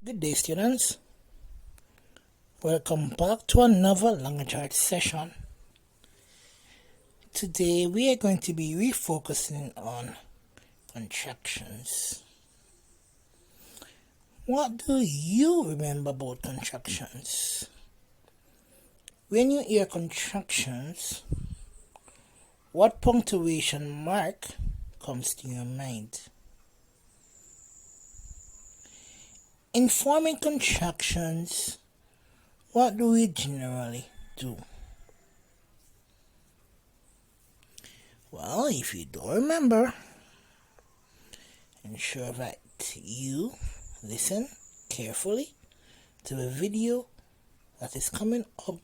Good day, students. Welcome back to another language arts session. Today we are going to be refocusing on contractions. What do you remember about contractions? When you hear contractions, what punctuation mark comes to your mind? In forming contractions, what do we generally do? Well, if you don't remember, ensure that you listen carefully to the video that is coming up,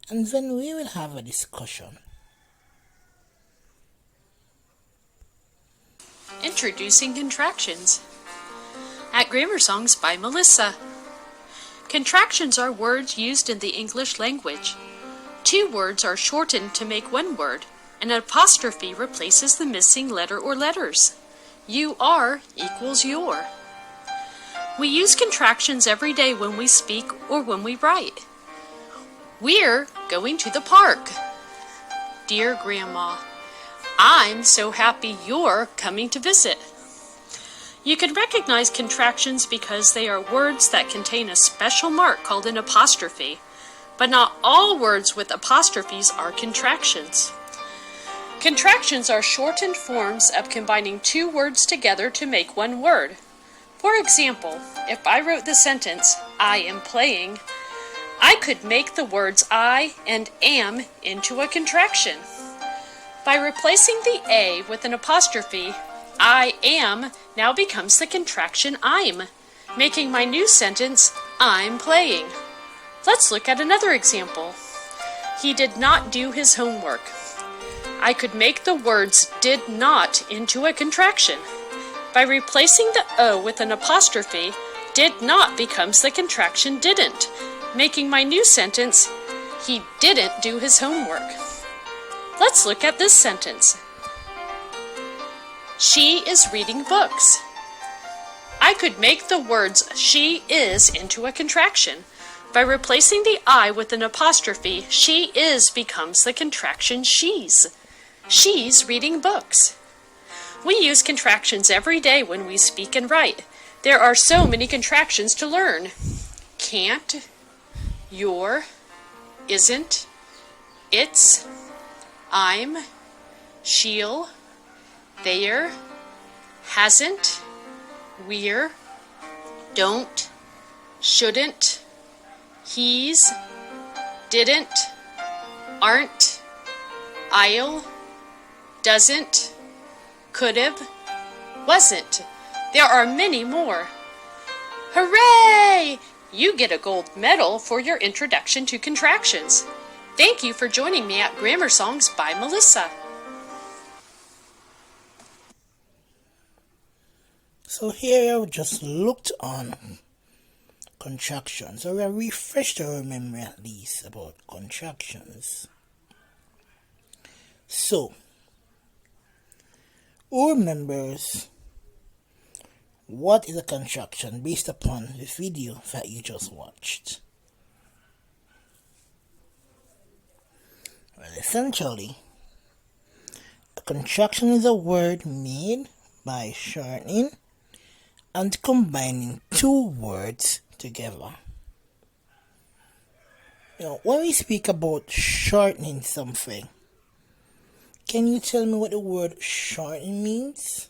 and then we will have a discussion. Introducing contractions. At Grammar Songs by Melissa. Contractions are words used in the English language. Two words are shortened to make one word. An apostrophe replaces the missing letter or letters. You are equals your. We use contractions every day when we speak or when we write. We're going to the park. Dear Grandma, I'm so happy you're coming to visit. You can recognize contractions because they are words that contain a special mark called an apostrophe, but not all words with apostrophes are contractions. Contractions are shortened forms of combining two words together to make one word. For example, if I wrote the sentence, I am playing, I could make the words I and am into a contraction. By replacing the A with an apostrophe, I am now becomes the contraction I'm, making my new sentence, I'm playing. Let's look at another example. He did not do his homework. I could make the words did not into a contraction. By replacing the O with an apostrophe, did not becomes the contraction didn't, making my new sentence, he didn't do his homework. Let's look at this sentence. She is reading books. I could make the words she is into a contraction. By replacing the I with an apostrophe, she is becomes the contraction she's. She's reading books. We use contractions every day when we speak and write. There are so many contractions to learn. Can't, your, isn't, it's, I'm, she'll, there, hasn't, we're, don't, shouldn't, he's, didn't, aren't, I'll, doesn't, could've, wasn't. There are many more. Hooray! You get a gold medal for your introduction to contractions. Thank you for joining me at Grammar Songs by Melissa. So here I've just looked on contractions, or we are refreshed our memory at least about contractions. So, who remembers what is a contraction based upon the video that you just watched? Well, essentially, a contraction is a word made by shortening and combining two words together. Now, when we speak about shortening something, can you tell me what the word shorten means?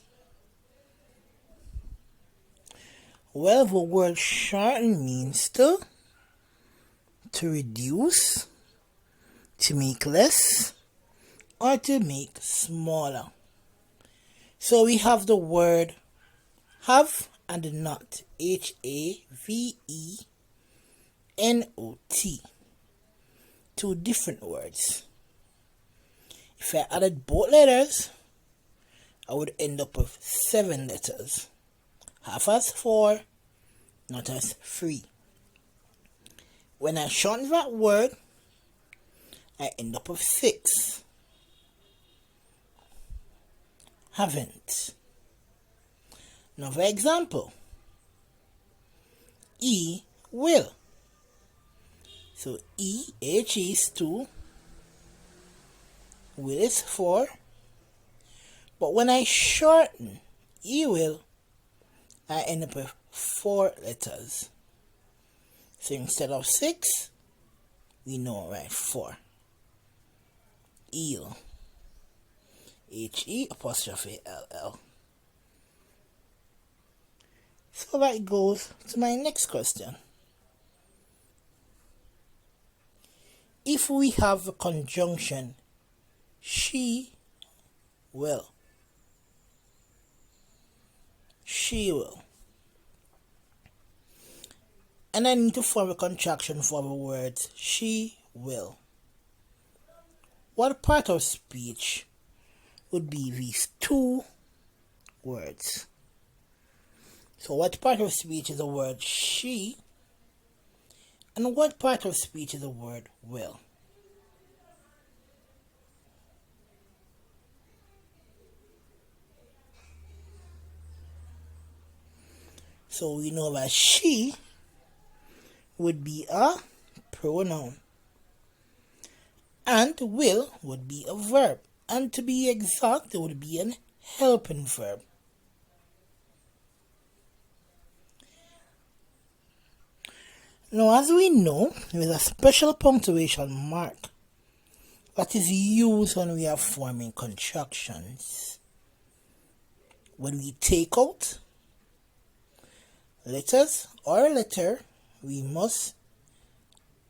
Well, the word shorten means to reduce, to make less, or to make smaller. So we have the word have and not, Havenot, two different words. If I added both letters, I would end up with 7 letters. Have as 4, not as 3. When I shorten that word, I end up with 6. Haven't. Another example. E will. So H is 2, will is 4. But when I shorten E will, I end up with 4 letters. So instead of 6, we know, right? 4. Eel. H-E apostrophe L-L. So that goes to my next question. If we have a conjunction, she will. She will. And I need to form a contraction for the words she will. What part of speech would be these two words? So what part of speech is the word she? And what part of speech is the word will? So we know that she would be a pronoun. And will would be a verb. And to be exact, it would be an helping verb. Now, as we know, there is a special punctuation mark that is used when we are forming contractions. When we take out letters or a letter, we must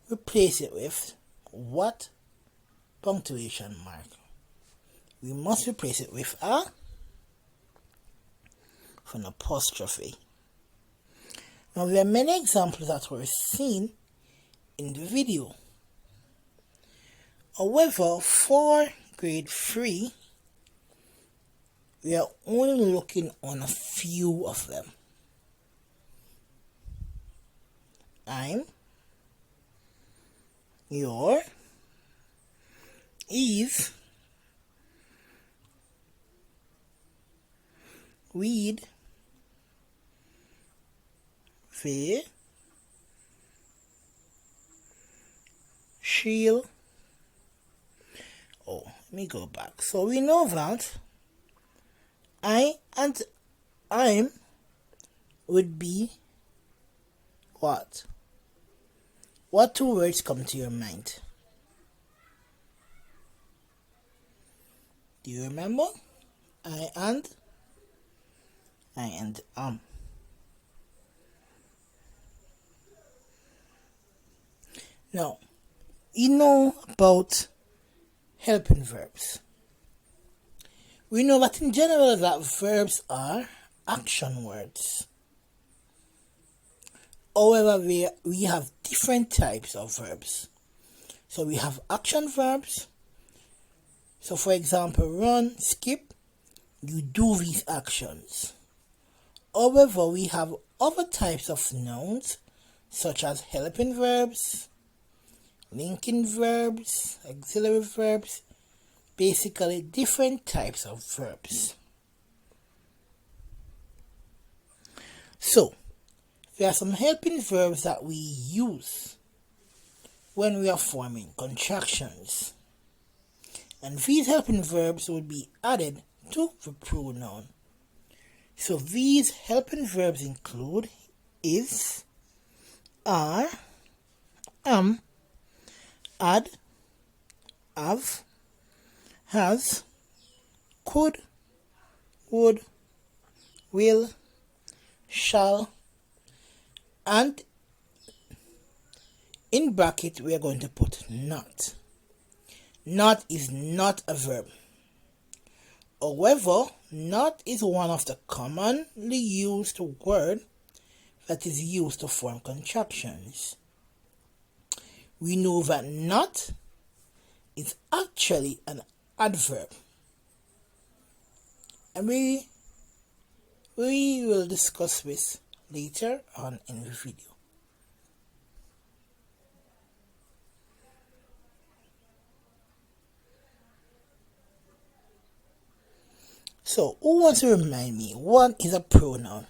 replace it with what punctuation mark? We must replace it with an apostrophe. Now there are many examples that were seen in the video. However, for grade 3, we are only looking on a few of them. I'm, your, is, weed, they, she'll. Oh, let me go back. So we know that I and I'm would be what? What two words come to your mind? Do you remember? I and Now, you know about helping verbs. We know that in general that verbs are action words. However, we have different types of verbs. So we have action verbs. So for example, run, skip, you do these actions. However, we have other types of nouns such as helping verbs, linking verbs, auxiliary verbs, basically different types of verbs. So, there are some helping verbs that we use when we are forming contractions. And these helping verbs will be added to the pronoun. So these helping verbs include is, are, am, add, have, has, could, would, will, shall, and in bracket we are going to put not. Not is not a verb. However, not is one of the commonly used words that is used to form contractions. We know that not is actually an adverb. And we will discuss this later on in the video. So, who wants to remind me what is a pronoun?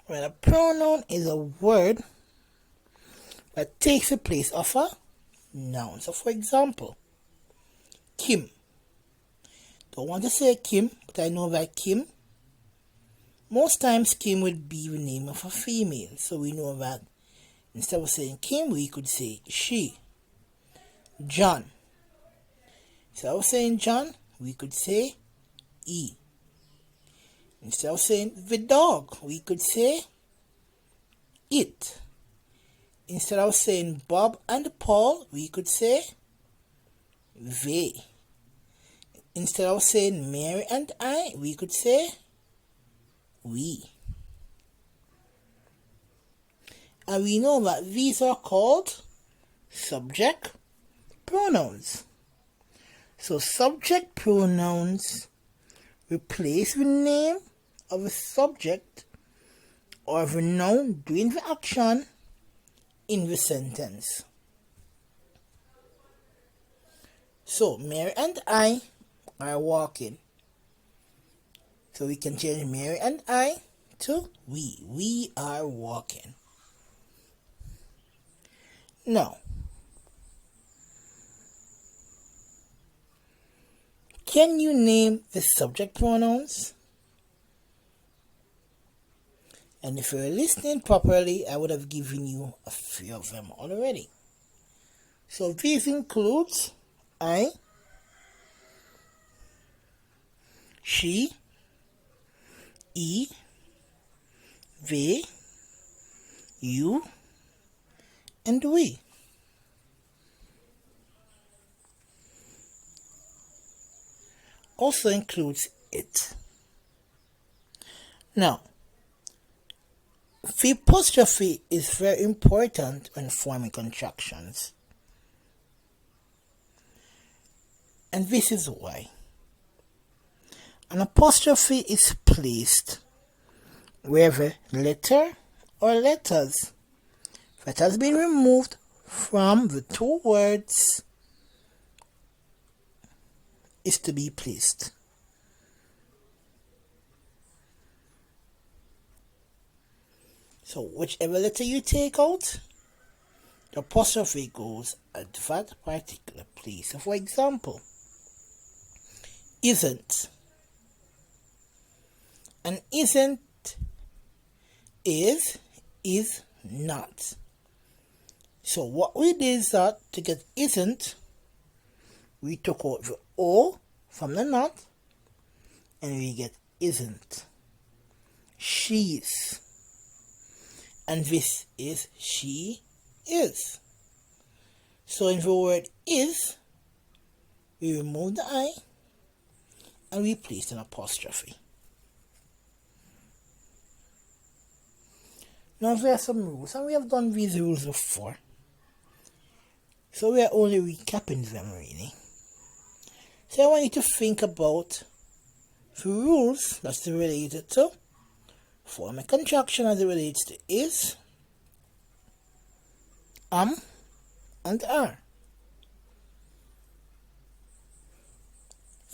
Well, a pronoun is a word that takes the place of a noun. So, for example, Kim. Don't want to say Kim, but I know that Kim, most times Kim would be the name of a female. So we know that instead of saying Kim, we could say she. John. Instead of saying John, we could say E. Instead of saying the dog, we could say it. Instead of saying Bob and Paul, we could say they. Instead of saying Mary and I, we could say we. And we know that these are called subject pronouns. So subject pronouns replace the name of a subject or the noun doing the action in the sentence. So Mary and I are walking. So we can change Mary and I to we. We are walking. Now, can you name the subject pronouns? And if you're listening properly, I would have given you a few of them already. So these includes I, she, he, they, you, and we. Also includes it. Now, the apostrophe is very important when forming contractions. And this is why. An apostrophe is placed wherever letter or letters that has been removed from the two words is to be placed. So whichever letter you take out, the apostrophe goes at that particular place. So for example, isn't. And isn't is not. So what we did is that to get isn't, we took out the O from the not and we get isn't. She's. And this is she is. So in the word is, we remove the I and we place an apostrophe. Now there are some rules, and we have done these rules before. So we are only recapping them really. So I want you to think about the rules that's related to form a contraction as it relates to is, and are.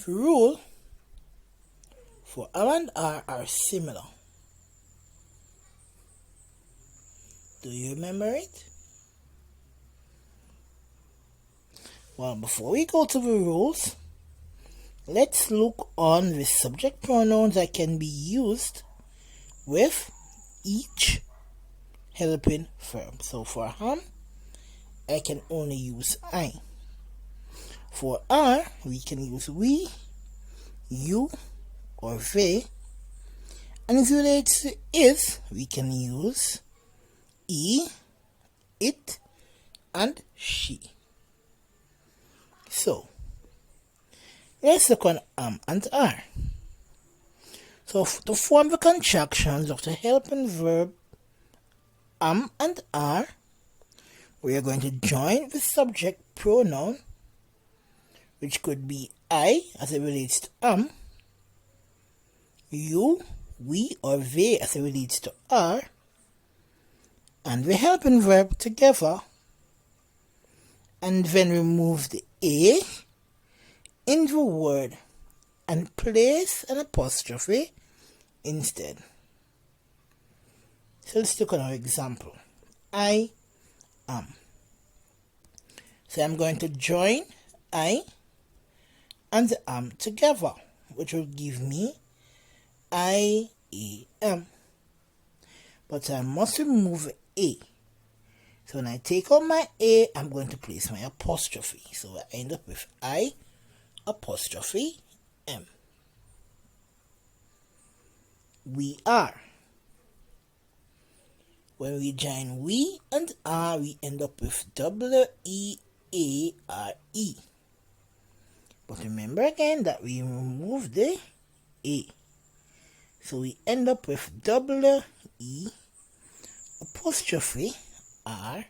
The rule for and are similar. Do you remember it? Well, before we go to the rules, let's look on the subject pronouns that can be used with each helping verb. So for I can only use I. For are, we can use we, you, or they. And as it relates to is, we can use he, it, and she. So, let's look on and are. So, to form the contractions of the helping verb and are, we are going to join the subject pronoun, which could be I as it relates to you, we, or they as it relates to are, and the helping verb together, and then remove the A in the word and place an apostrophe instead. So let's look at our example. I am. So I'm going to join I and the am together, which will give me I am. But I must remove A. So when I take out my A, I'm going to place my apostrophe. So I end up with I apostrophe M. We are. When we join we and are, we end up with WEARE. But remember again that we remove the A. So we end up with WE apostrophe RE.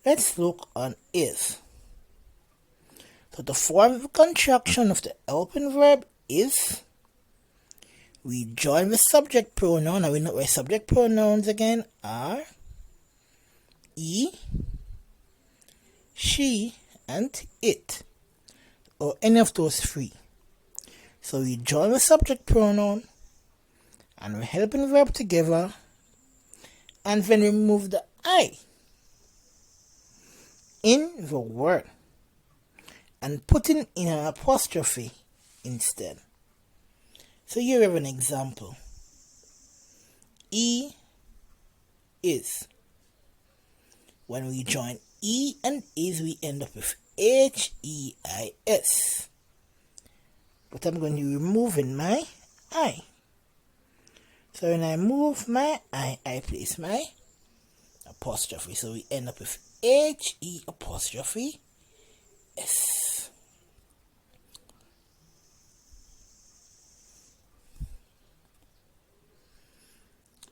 Let's look on is. So the form of contraction of the helping verb is. We join with subject pronoun, and we know where subject pronouns again are E, she, and it, or any of those three. So we join the subject pronoun and we're helping verb together, and then remove the I in the word and putting in an apostrophe instead. So here we have an example. E is. When we join E and is, we end up with HEIS. But I'm going to be removing my I. So when I move my I place my apostrophe. So we end up with HE apostrophe S.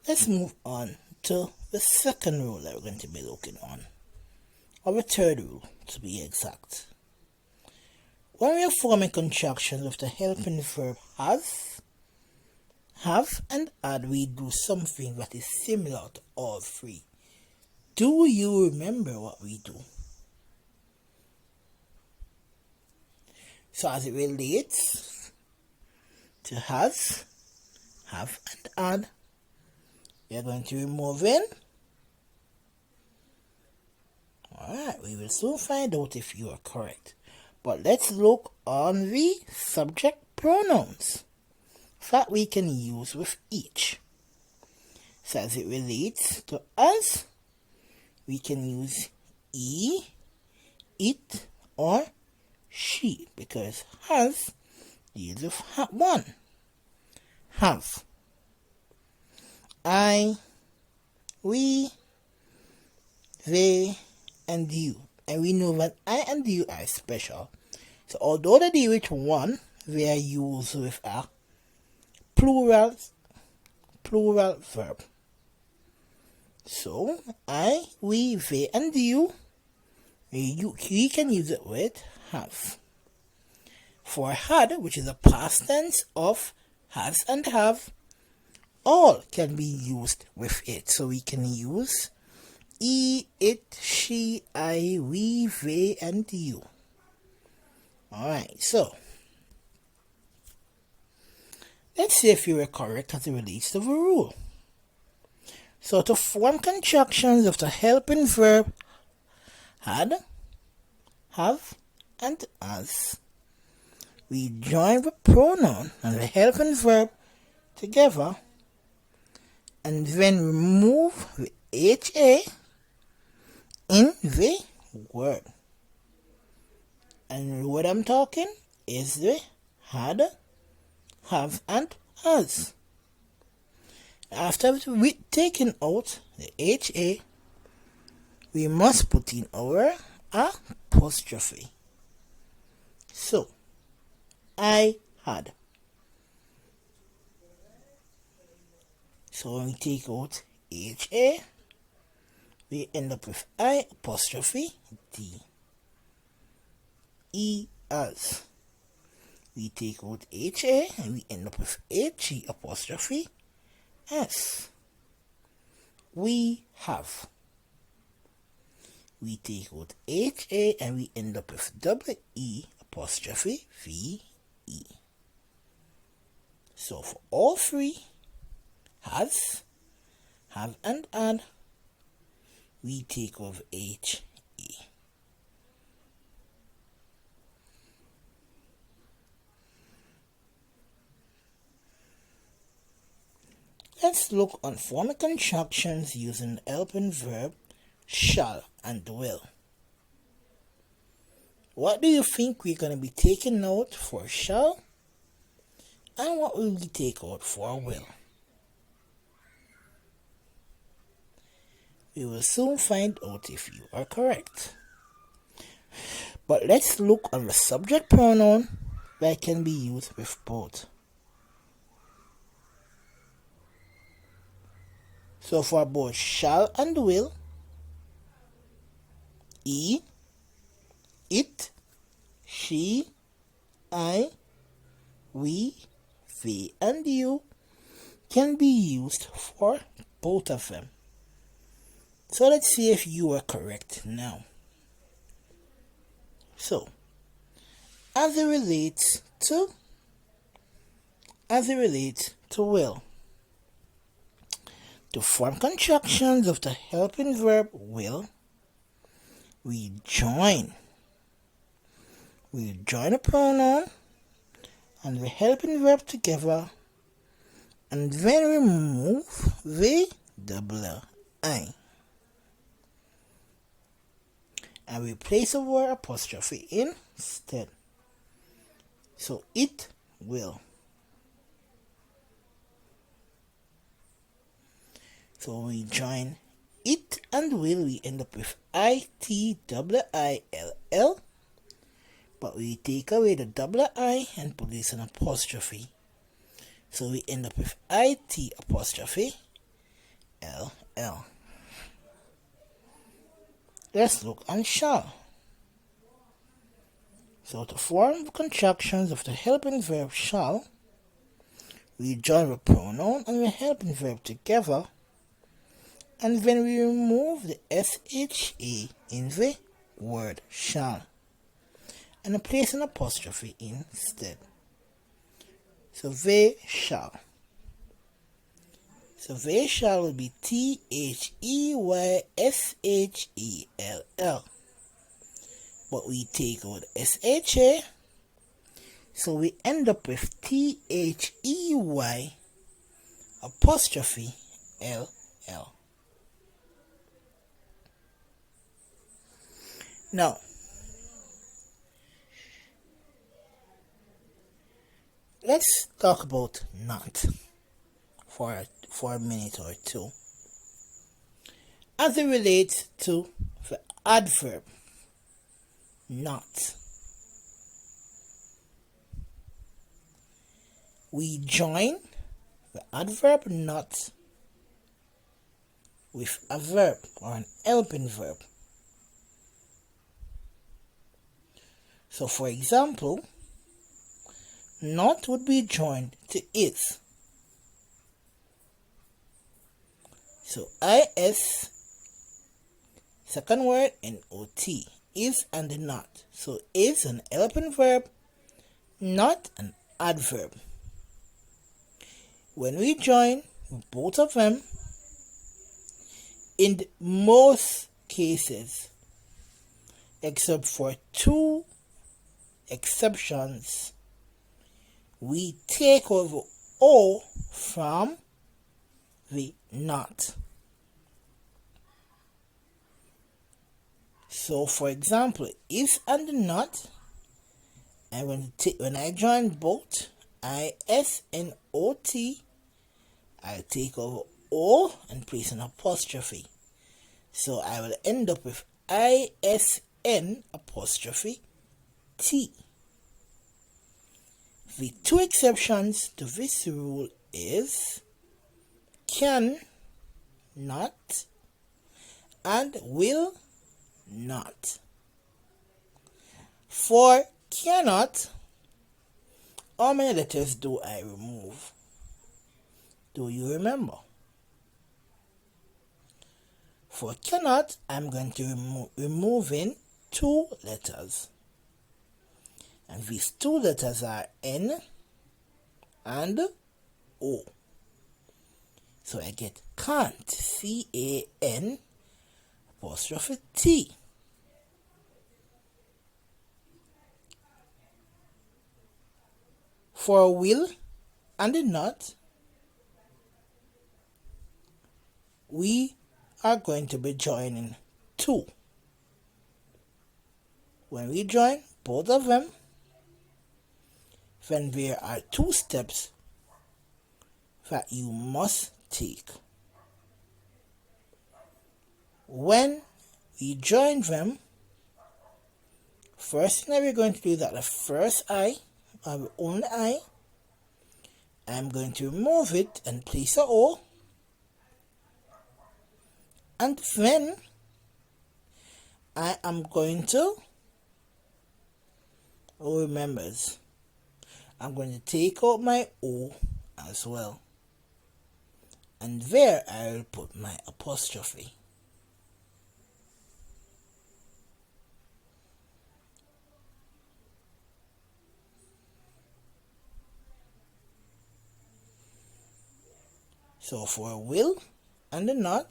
Let's move on to the second rule that we're going to be looking on, or the third rule to be exact. When we are forming contractions with the helping verb have, and add, we do something that is similar to all three. Do you remember what we do? So as it relates to has, have, and add, we are going to remove in. Alright, we will soon find out if you are correct. But let's look on the subject pronouns that we can use with each. So as it relates to us, we can use e, it, or she, because has deals with one. Have. I, we, they, and you. And we know that I and you are special. So although they deal with one, they are used with a plural verb. So I, we, they, and you, we can use it with have. For had, which is a past tense of has and have, all can be used with it. So we can use e, it, she, I, we, they, and you. Alright, so let's see if you were correct as it relates to the rule. So to form contractions of the helping verb had, have, and as, we join the pronoun and the helping verb together, and then remove the HA in the word. And what I'm talking is the had, have, and has. After we taking out the HA, we must put in our apostrophe. So, I had. So when we take out HA, we end up with I apostrophe D. E as. We take out HA and we end up with HE apostrophe S. We have. We take out HA and we end up with WE apostrophe VE. E. So for all three, has, have and add, we take off H, E. Let's look on forming contractions using the helping verb shall and will. What do you think we're going to be taking out for shall? And what will we take out for will? We will soon find out if you are correct. But let's look on the subject pronoun that can be used with both. So for both shall and will, he, it, she, I, we, they, and you can be used for both of them. So let's see if you are correct now. So, as it relates to will, to form contractions of the helping verb will, we join a pronoun and the helping verb together, and then remove the double I. And we place a word apostrophe instead. So it will. So we join it and will, we end up with ITIILL. But we take away the double I and place an apostrophe. So we end up with IT apostrophe LL. Let's look on shall. So to form contractions of the helping verb shall, we join the pronoun and the helping verb together, and then we remove the SHA in the word shall and place an apostrophe instead. So they shall. So they shall will be THEYSHELL. But we take out SHA, so we end up with THEY apostrophe LL. Now, let's talk about not for a minute or two. As it relates to the adverb not, we join the adverb not with a verb or an helping verb. So for example, not would be joined to is. So is, second word not, is and not. So is an helping verb, not an adverb. When we join both of them, in most cases, except for two exceptions, we take over O from the not. So for example, is and not, and when I join both is and ot, I'll take over O and place an apostrophe. So I will end up with isn apostrophe T. The two exceptions to this rule is can not and will not. For cannot, how many letters do I remove? Do you remember? For cannot, I'm going to remove in two letters. And these two letters are N and O. So I get can't, C-A-N apostrophe T. For will and the not, we are going to be joining two. When we join both of them, then there are two steps that you must take. When we join them, first thing that we're going to do is that the first I, the only I, I'm going to remove it and place a O, and then I am going to, remembers, I'm going to take out my O as well, and there I will put my apostrophe. So for will and the not,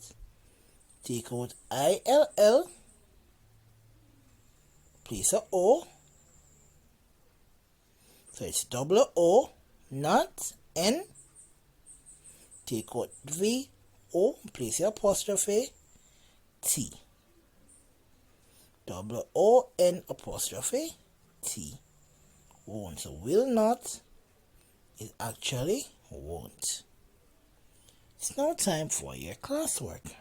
take out ILL, place a O, so it's double O, not N, take out V, O, place your apostrophe, T, double O, N, apostrophe, T, won't. So will not is actually won't. It's now time for your classwork.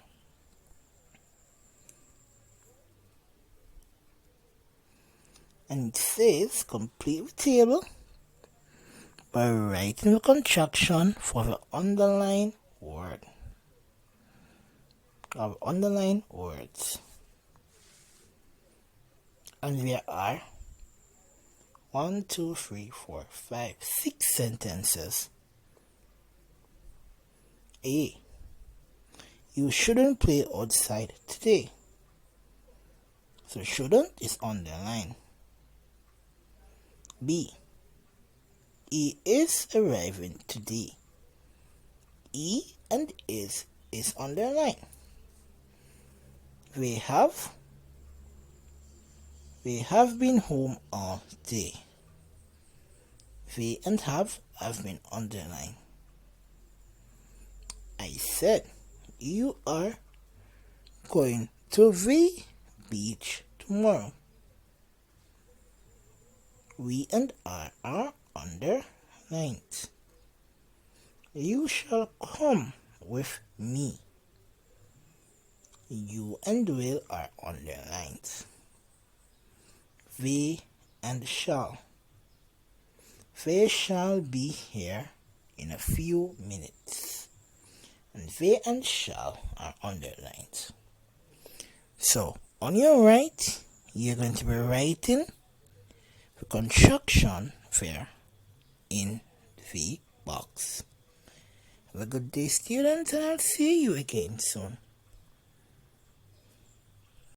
And it says complete the table by writing the contraction for the underlined word or underlined words. And there are 1, 2, 3, 4, 5, 6 sentences. A. You shouldn't play outside today. So shouldn't is underlined. B. He is arriving today. E and is underlined. They have been home all day. They and have been underlined. I said, you are going to the beach tomorrow. We and are underlined. You shall come with me. You and will are underlined. They and shall. They shall be here in a few minutes. And they and shall are underlined. So, on your right, you're going to be writing the contraction there in the box. Have a good day, students, and I'll see you again soon.